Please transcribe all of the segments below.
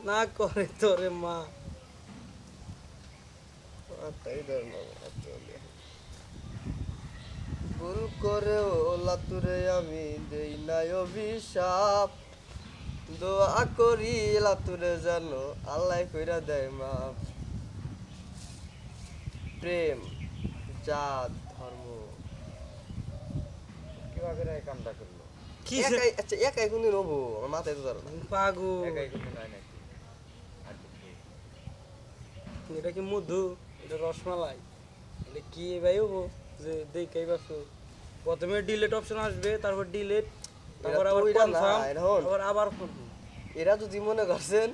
না করে তোরে মা ভুল করেও লাতুরে আমি দেই নাই অভিশাপ দোয়া করি লাতুরে জানো আল্লাহ কইরা দেয় মাপ প্রেম জাত ধর্ম কিভাবে এই কামটা করলো কি একাই আচ্ছা একাই কোনদিন হবো আমার মাথায় তো ধরো পাগু একাই কোনো নাই নাকি আর কিছু এটা কি মধু এটা রসমালাই এটা কি ভাই হবো যে দেখাই পাচ্ছ প্রথমে ডিলিট অপশন আসবে তারপর ডিলিট তারপর আবার কনফার্ম আবার confirm। এরা যদি মনে করছেন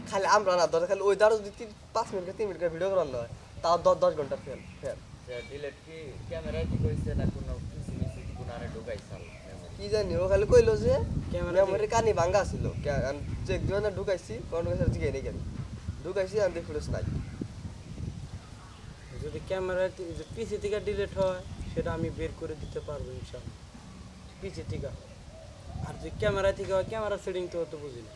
খালি আমরা না ধরে খালি ওই দ্বারা যদি 5 মিনিট 3 মিনিট ভিডিও করার নয় তাও 10 ঘন্টা ফেল ফেল ডিলিট কি ক্যামেরা কি কইছে না কোনো পিসি মিসি কোনো আরে ঢুকাইছাল মেমরি কি জানি ও খালি কইলো যে ক্যামেরা মেমোরি কানি ভাঙা ছিল চেক দিও না ঢুকাইছি কোন কাছে জিগে নেই কেন ঢুকাইছি আমি ফুটেজ নাই যদি ক্যামেরা পিসি থেকে ডিলিট হয় সেটা আমি বের করে দিতে পারবো ইনশাআল্লাহ পিসি থেকে আর যদি ক্যামেরা থেকে হয় ক্যামেরা সেটিং তো অত বুঝি না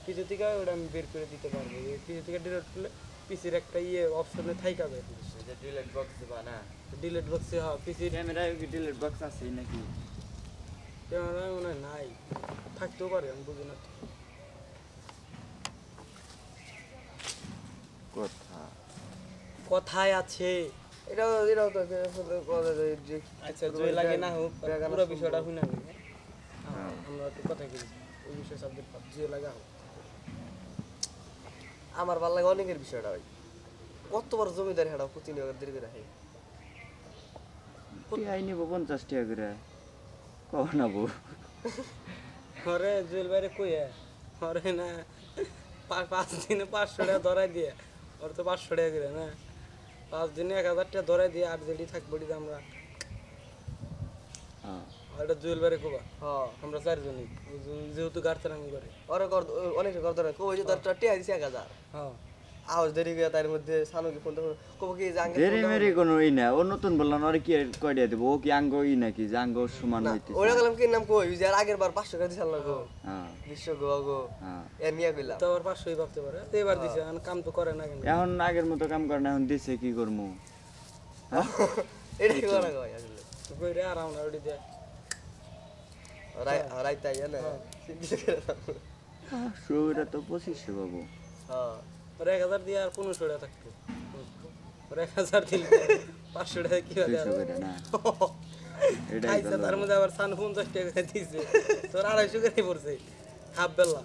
পিসি থেকে ওটা আমি বের করে দিতে পারবো পিসি থেকে ডিলিট করলে পিসির একটা অপশনে থাইকা যায় যে ডিলিট বক্স দিবা না ডিলিট বক্সে হয় পিসির ক্যামেরা কি ডিলিট বক্স আছে নাকি ক্যামেরা মনে হয় নাই থাকতেও পারে আমি বুঝি না কথা কথায় আছে এটাও তো আচ্ছা জয় লাগে না হোক পুরো বিষয়টা শুনে নিই আমরা একটু কথা করি ওই বিষয়ে সাবজেক্ট জয় লাগা হোক আমার ভালো লাগে অনেকের বিষয়টা ভাই কত বড় জমিদার হেডা প্রতিনিয়ত দেরি করে রাখে আই নিব 50 টাকা করে কও না বউ আরে জুয়েল বাইরে কই আরে না 5 দিনে 500 টাকা ধরাই দিয়ে ওর তো 500 টাকা করে না 5 দিনে 1000 টাকা ধরাই দিয়ে আর যেটি থাকবো দিতে আমরা হ্যাঁ এটা জুয়েল বাইরে কোবা হ্যাঁ আমরা চারজনই যেহেতু গার্তারামি করে ওরে কর অনেক করতে না কই যে তোর টিয়া দিছে 1000 হ্যাঁ আওয়াজ দেরি করে তার মধ্যে সানুকে ফোন তো কব কি জাঙ্গে দেরি মেরি কোনো ই না ও নতুন বললাম আর কি কয়টা দেব ও কি আঙ্গ ই নাকি যে আঙ্গ সমান হইতে ওরা গেলাম কি নাম কই যে আর আগের বার 500 টাকা দিছাল লাগো হ্যাঁ বিশ্ব গো গো হ্যাঁ এ নিয়া কইলাম তো আবার 500ই ভাবতে পারে এবার দিছে এখন কাম তো করে না কেন এখন আগের মতো কাম করে না এখন দিছে কি করমু এটা কি করা কই আসলে তো কই রে আরাম না ওডি দে রাইতা না সিদ্ধি করে শুরুটা তো 2500 বাবু হ্যাঁ ওর 1000 দিয়ে আর 1500 টাকা থাকতো ওর 1000 দিলে 500 টাকা কি হবে 200 করে না এটাই খাইছে তার মধ্যে আবার 50 টাকা দিছে তোর 250 করে পড়ছে হাফ বেলা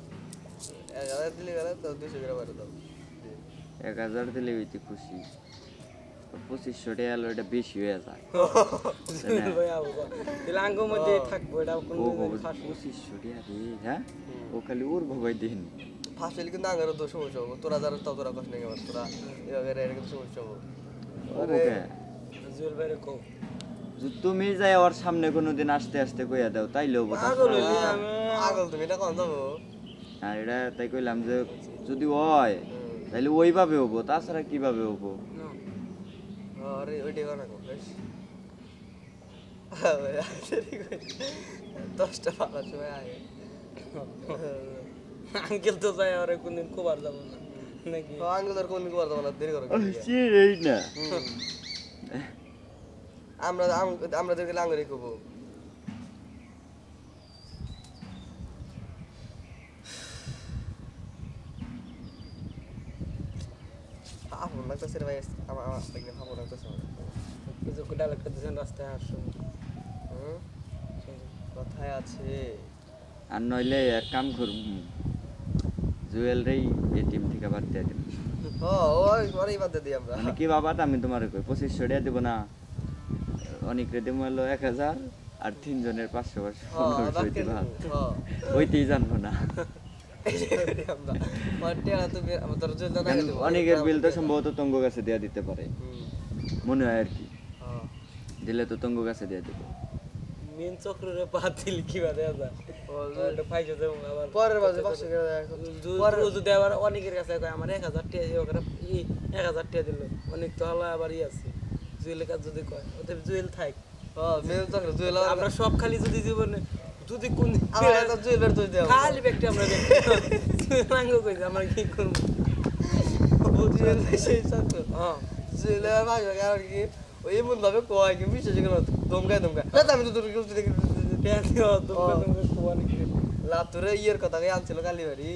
1000 দিলে গেল তো 200 করে বাড়ে দাও 1000 দিলে হইতে খুশি 2500 টাকা হলো এটা বেশি হয়ে যায় ভাই আবু দিলে আঙ্গ মধ্যে থাকবো এটা কোন ও বাবু 2500 টাকা রে হ্যাঁ ও খালি ওর ভবাই দেন ফার্স্ট হইলে কিন্তু আঙ্গারও দোষ সমস্যা হবে তোরা যারা তাও তোরা কষ্ট নেই তোরা এভাবে এর কিন্তু সমস্যা হবে ওকে জুয়েল বাইরে কো যে তুমি যাই ওর সামনে কোনোদিন আসতে আসতে কইয়া দাও তাইলেও বতা পাগল হইলি আমি পাগল তুমি এটা কোন যাবো আর এটা তাই কইলাম যে যদি হয় তাইলে ওইভাবে হবো তাছাড়া কিভাবে হবো আরে ওইটাই করা কো বেশ 10টা পাওয়ার সময় আগে আঙ্কেল তো যায় আর কোনদিন কোবার যাব না নাকি তো আঙ্গুল আর কোন করতে পারবো না দেরি করো এই না আমরা আমরা দেখে আঙ্গুরি কবো আপন লাগতেছে রে ভাই আমার আপন লাগতেছে কিছু ডায়লগটা দিছেন রাস্তায় আসুন কথায় আছে আর নইলে এক কাম করব জুয়েলরেই এটিএম থেকে বাদ দিয়ে দিন ওই পরেই বাদ দিই আমরা মানে কি বাবা আমি তোমারে কই 2500 টাকা দেব না অনেক রে দেব হলো 1000 আর তিনজনের 500 1500 দিবা ওইতেই জানবো না আমরা পাটিয়া তুমি আমাদের জন্য না অনেকের বিল তো সম্ভবত তঙ্গ কাছে দেয়া দিতে পারে মনে হয় আর কি দিলে তো তঙ্গ কাছে দেয়া দিবে মেন চক্রের পাতিল কি বাদে আছে ওটা পাইছে দেব আবার পরের বাজে 500 টাকা পরে যদি আবার অনেকের কাছে কয় আমার 1000 টাকা দিয়ে ওখানে 1000 টাকা দিল অনেক তো হলো আবার আছে জুয়েলের কাছে যদি কয় ওদের জুয়েল থাক মেন চক্র জুয়েল আমরা সব খালি যদি জীবনে যদি কোন আমার একটা জুয়েলের তুই দেও খালি ব্যক্তি আমরা দেখি রাঙ্গ কইছে আমরা কি করব জুয়েল সেই সাথ হ্যাঁ জুয়েলের ভাই আর কি ওই এমন ভাবে কয় কি বিশেষ করে দমকায় আমি তো তোর পেঁয়াজ দিও তোমরা কোয়ানি লাতুরে ইয়ের কথা আনছিল কালীবাড়ি